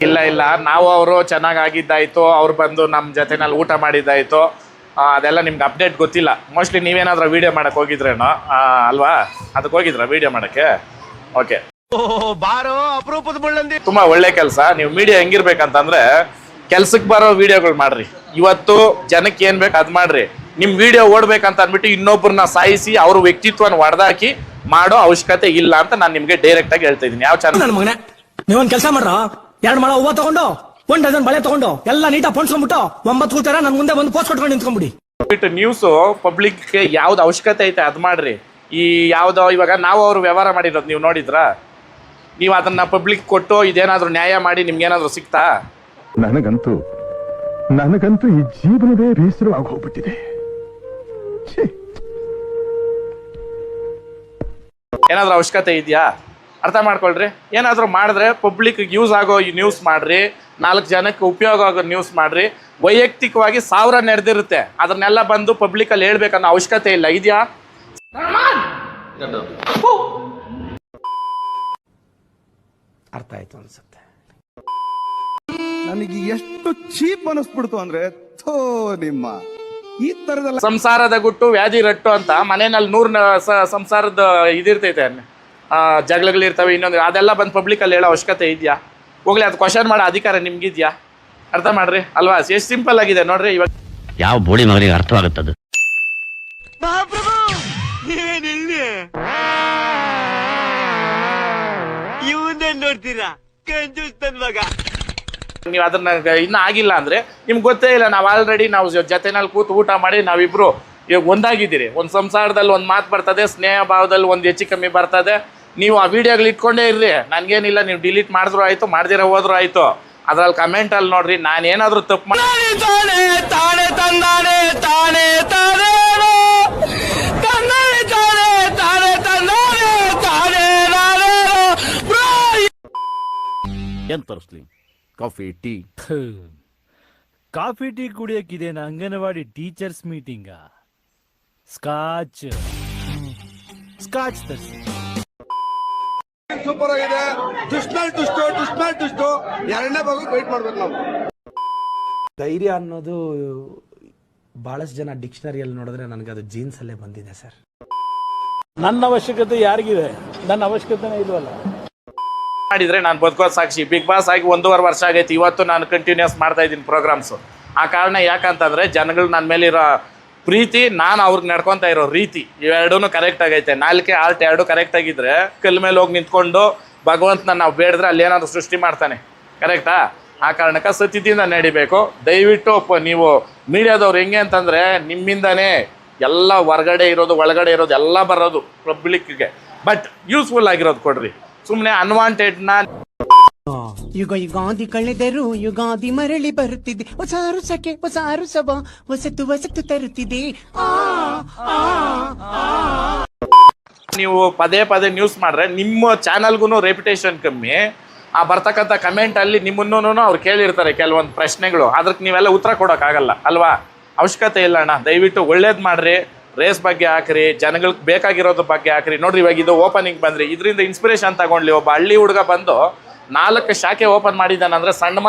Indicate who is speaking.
Speaker 1: ಇಲ್ಲ ಇಲ್ಲ, ನಾವು ಅವರು ಚೆನ್ನಾಗಾಗಿದ್ದಾಯ್ತು, ಅವ್ರು ಬಂದು ನಮ್ಮ ಜೊತೆನಲ್ಲಿ ಊಟ ಮಾಡಿದ್ದಾಯ್ತು, ಅದೆಲ್ಲ ನಿಮ್ಗೆ ಅಪ್ಡೇಟ್ ಗೊತ್ತಿಲ್ಲ. ಮೋಸ್ಟ್ಲಿ ನೀವೇನಾದ್ರೂ ವೀಡಿಯೋ ಮಾಡಕ್ಕೆ ಹೋಗಿದ್ರೇನೋ ಅಲ್ವಾ? ಅದಕ್ಕೆ ಹೋಗಿದ್ರ ವೀಡಿಯೋ ಮಾಡಕ್ಕೆ? ಓಕೆ,
Speaker 2: ಬಾರೋ ಅಪರೂಪದ ಮುಳ್ಳಂದಿ.
Speaker 1: ತುಂಬಾ ಒಳ್ಳೆ ಕೆಲಸ. ನೀವು ಮೀಡಿಯಾ ಹೆಂಗಿರ್ಬೇಕಂತಂದ್ರೆ ಕೆಲ್ಸಕ್ಕೆ ಬರೋ ವಿಡಿಯೋಗಳು ಮಾಡ್ರಿ. ಇವತ್ತು ಜನಕ್ಕೆ ಏನ್ ಬೇಕು ಅದ್ ಮಾಡ್ರಿ. ನಿಮ್ ವಿಡಿಯೋ ಓಡ್ಬೇಕಂತ ಅಂದ್ಬಿಟ್ಟು ಇನ್ನೊಬ್ಬರನ್ನ ಸಾಯಿಸಿ ಅವ್ರ ವ್ಯಕ್ತಿತ್ವನ ಹೊಡೆದಾಕಿ ಮಾಡೋ ಅವಶ್ಯಕತೆ ಇಲ್ಲ ಅಂತ ನಾನು ನಿಮ್ಗೆ ಡೈರೆಕ್ಟ್ ಆಗಿ ಹೇಳ್ತಾ ಇದ್ದೀನಿ. ಯಾವ ಚಾನಲ್
Speaker 3: ಮಗನೇ ನೀವೊಂದ್ ಕೆಲಸ ಮಾಡ್ರ, 2 ಮೊಳ ಹೂವ ತಗೊಂಡು 1 ಡಜನ್ ಬಳೆ ತಗೊಂಡು ಎಲ್ಲ ನೀಟಾಗಿ ಪೊಣ್ಸ್ಕೊಂಡ್ಬಿಟ್ಟು 9 ಕೂತಾರ ನನ್ ಮುಂದೆ ಒಂದು ಪೋಸ್ಟ್ ಕೊಟ್ಕೊಂಡು ನಿಂತ್ಕೊಂಡ್ಬಿಡಿ.
Speaker 1: ನ್ಯೂಸ್ ಪಬ್ಲಿಕ್ ಯಾವ್ದು ಅವಶ್ಯಕತೆ ಐತೆ ಅದ್ ಮಾಡ್ರಿ. ಈ ಯಾವ್ದೋ ಇವಾಗ ನಾವು ಅವ್ರು ವ್ಯವಹಾರ ಮಾಡಿರೋದು ನೀವು ನೋಡಿದ್ರಾ? ನೀವು ಅದನ್ನ ಪಬ್ಲಿಕ್ ಕೊಟ್ಟು ಇದೇನಾದ್ರೂ ನ್ಯಾಯ ಮಾಡಿ ನಿಮ್ಗೇನಾದ್ರೂ ಸಿಕ್ತಾ?
Speaker 4: ನನಗಂತೂ ಈ ಜೀವನವೇ ಬೇಸರವಾಗಿ ಹೋಗ್ಬಿಟ್ಟಿದೆ.
Speaker 1: ಏನಾದ್ರೂ ಅವಶ್ಯಕತೆ ಇದೆಯಾ? ಅರ್ಥ ಮಾಡ್ಕೊಳ್ರಿ. ಏನಾದ್ರೂ ಮಾಡಿದ್ರೆ ಪಬ್ಲಿಕ್ ಯೂಸ್ ಆಗೋ ನ್ಯೂಸ್ ಮಾಡ್ರಿ, 4 ಜನಕ್ಕೆ ಉಪಯೋಗ ಆಗೋ ನ್ಯೂಸ್ ಮಾಡ್ರಿ. ವೈಯಕ್ತಿಕವಾಗಿ 1000 ನಡೆದಿರುತ್ತೆ, ಅದನ್ನೆಲ್ಲ ಬಂದು ಪಬ್ಲಿಕ್ ಅಲ್ಲಿ ಹೇಳ್ಬೇಕನ್ನೋ ಅವಶ್ಯಕತೆ ಇಲ್ಲ. ಇದೆಯಾ?
Speaker 3: ಅರ್ಥ ಆಯ್ತು ಅನ್ಸುತ್ತೆ.
Speaker 5: ನನಗೆ ಎಷ್ಟು ಚೀಪ್ ಅನಿಸ್ಬಿಡ್ತು ಅಂದ್ರೆ ಥೋ ನಿಮ್ಮ ಈ ತರದಲ್ಲ.
Speaker 1: ಸಂಸಾರದ ಗುಟ್ಟು ವ್ಯಾಧಿ ರಟ್ಟು ಅಂತ ಮನೆಯಲ್ಲಿ 100 ಸಂಸಾರದ ಇದಿರ್ತೈತೆ, ಜಗಳಗಳಿರ್ತವೆ, ಇನ್ನೊಂದು ಅದೆಲ್ಲ ಬಂದು ಪಬ್ಲಿಕ್ ಅಲ್ಲಿ ಹೇಳೋ ಅವಶ್ಯಕತೆ ಇದೆಯಾ? ಹೋಗ್ಲಿ, ಅದು ಕ್ವಶನ್ ಮಾಡೋ ಅಧಿಕಾರ ನಿಮ್ಗಿದ್ಯಾ? ಅರ್ಥ ಮಾಡ್ರಿ ಅಲ್ವಾ? ಎಷ್ಟು ಸಿಂಪಲ್ ಆಗಿದೆ ನೋಡ್ರಿ. ಇವಾಗ
Speaker 6: ಯಾವ ಬೋಳಿ ಮಗನಿಗೆ ಅರ್ಥವಾಗುತ್ತದೆ?
Speaker 2: ನೋಡ್ತೀರಾ
Speaker 1: ನೀವು ಅದನ್ನ ಇನ್ನ ಆಗಿಲ್ಲ ಅಂದ್ರೆ ನಿಮ್ಗೆ ಗೊತ್ತೇ ಇಲ್ಲ. ನಾವು ಆಲ್ರೆಡಿ ನಾವು ಜೊತೆನಲ್ಲಿ ಕೂತು ಊಟ ಮಾಡಿ ನಾವಿಬ್ರು ಇವಾಗ ಒಂದಾಗಿದ್ದೀರಿ. ಒಂದು ಸಂಸಾರದಲ್ಲಿ ಒಂದು ಮಾತು ಬರ್ತದೆ, ಸ್ನೇಹ ಭಾವದಲ್ಲಿ ಒಂದು ಹೆಚ್ಚು ಕಮ್ಮಿ ಬರ್ತದೆ. ನೀವು ಆ ವಿಡಿಯೋಗಳು ಇಟ್ಕೊಂಡೇ ಇರ್ರಿ, ನನ್ಗೇನಿಲ್ಲ. ನೀವು ಡಿಲೀಟ್ ಮಾಡಿದ್ರು ಆಯ್ತು, ಮಾಡ್ದಿರ ಹೋದ್ರು ಆಯ್ತು. ಅದ್ರಲ್ಲಿ ಕಮೆಂಟ್ ಅಲ್ಲಿ ನೋಡ್ರಿ, ನಾನೇನಾದ್ರೂ ತಪ್ಪು ಮಾಡಿ
Speaker 7: ಏನ್ ತರಿಸ್ಲಿ? Coffee tea? ಕಾಫಿ ಟೀ ಕುಡಿಯಕ್ಕಿದೇನ ಅಂಗನವಾಡಿ ಟೀಚರ್ಸ್ ಮೀಟಿಂಗ? ಸ್ಕಾಚ್ ತರಿಸಿ.
Speaker 5: ಸೂಪರ್ ಆಗಿದೆ. ದುಷ್ಟು 2ನೇ ಭಾಗಕ್ಕೆ ವೇಟ್ ಮಾಡ್ಬೇಕು ನಾವು.
Speaker 3: ಧೈರ್ಯ ಅನ್ನೋದು ಬಹಳಷ್ಟು ಜನ ಡಿಕ್ಷನರಿಯಲ್ಲಿ ನೋಡಿದ್ರೆ ನನಗದು ಜೀನ್ಸ್ ಅಲ್ಲೇ ಬಂದಿದೆ ಸರ್.
Speaker 7: ನನ್ನ ಅವಶ್ಯಕತೆ ಯಾರಿಗಿದೆ? ನನ್ನ ಅವಶ್ಯಕತೆನೇ ಇಲ್ವಲ್ಲ.
Speaker 1: ಮಾಡಿದ್ರೆ ನಾನು ಬದುಕೋದು ಸಾಕ್ಷಿ. ಬಿಗ್ ಬಾಸ್ ಆಗಿ 1.5 ವರ್ಷ ಆಗೈತಿ. ಇವತ್ತು ನಾನು ಕಂಟಿನ್ಯೂಸ್ ಮಾಡ್ತಾ ಇದ್ದೀನಿ ಪ್ರೋಗ್ರಾಮ್ಸು. ಆ ಕಾರಣ ಯಾಕಂತಂದ್ರೆ ಜನಗಳು ನನ್ನ ಮೇಲಿರೋ ಪ್ರೀತಿ, ನಾನು ಅವ್ರಿಗೆ ನಡ್ಕೊತಾ ಇರೋ ರೀತಿ, ಇವೆರಡೂ ಕರೆಕ್ಟ್ ಆಗೈತೆ. ನಾಲ್ಕೆ ಆಲ್ಟ್ 2 ಕರೆಕ್ಟ್ ಆಗಿದ್ರೆ ಕಲ್ ಮೇಲೆ ಹೋಗಿ ನಿಂತ್ಕೊಂಡು ಭಗವಂತನ ನಾವು ಬೇಡಿದ್ರೆ ಅಲ್ಲಿ ಏನಾದ್ರು ಸೃಷ್ಟಿ ಮಾಡ್ತಾನೆ. ಕರೆಕ್ಟಾ? ಆ ಕಾರಣಕ್ಕೆ ಸತ್ಯದಿಂದ ನಡಿಬೇಕು. ದಯವಿಟ್ಟು ನೀವು ಮೀಡಿಯಾದವ್ರು ಹೆಂಗೆ ಅಂತಂದರೆ ನಿಮ್ಮಿಂದನೇ ಎಲ್ಲ ಹೊರಗಡೆ ಇರೋದು ಒಳಗಡೆ ಇರೋದು ಎಲ್ಲ ಬರೋದು ಪಬ್ಲಿಕ್ಗೆ. ಬಟ್ ಯೂಸ್ಫುಲ್ ಆಗಿರೋದು ಕೊಡ್ರಿ. ಸುಮ್ಮನೆ ಅನ್ವಾಂಟೆಡ್ನ
Speaker 8: ಯುಗಾದಿ ಕಳೆದರು ಯುಗಾದಿ ಮರಳಿ ಬರುತ್ತಿದೆ, ಹೊಸ ಅರಸಕ್ಕೆ ಹೊಸ ಅರಸವ ಹೊಸತು ತರುತ್ತಿದೆ.
Speaker 1: ನೀವು ಪದೇ ನ್ಯೂಸ್ ಮಾಡ್ರೆ ನಿಮ್ಮ ಚಾನಲ್ಗೂ ರೆಪ್ಯುಟೇಷನ್ ಕಮ್ಮಿ. ಆ ಬರ್ತಕ್ಕಂಥ ಕಮೆಂಟ್ ಅಲ್ಲಿ ನಿಮ್ಮನ್ನು ಅವ್ರು ಕೇಳಿರ್ತಾರೆ ಕೆಲವೊಂದು ಪ್ರಶ್ನೆಗಳು, ಅದಕ್ಕೆ ನೀವೆಲ್ಲ ಉತ್ತರ ಕೊಡೋಕ್ಕಾಗಲ್ಲ ಅಲ್ವಾ? ಅವಶ್ಯಕತೆ ಇಲ್ಲ ಅಣ್ಣ. ದಯವಿಟ್ಟು ಒಳ್ಳೇದು ಮಾಡ್ರಿ. ರೇಸ್ ಬಗ್ಗೆ ಹಾಕ್ರಿ, ಜನಗಳಿಗೆ ಬೇಕಾಗಿರೋದ್ರ ಬಗ್ಗೆ ಹಾಕ್ರಿ. ನೋಡ್ರಿ, ಇವಾಗ ಇದು ಓಪನಿಂಗ್ ಬಂದ್ರಿ, ಇದರಿಂದ ಇನ್ಸ್ಪಿರೇಷನ್ ತಗೊಂಡ್ಲಿ. ಒಬ್ಬ ಹಳ್ಳಿ ಹುಡುಗ ಬಂದು 4 ಶಾಖೆ ಓಪನ್ ಮಾಡಿದ್ದಾನಂದ್ರೆ ಸಣ್ಣ ಮಾತು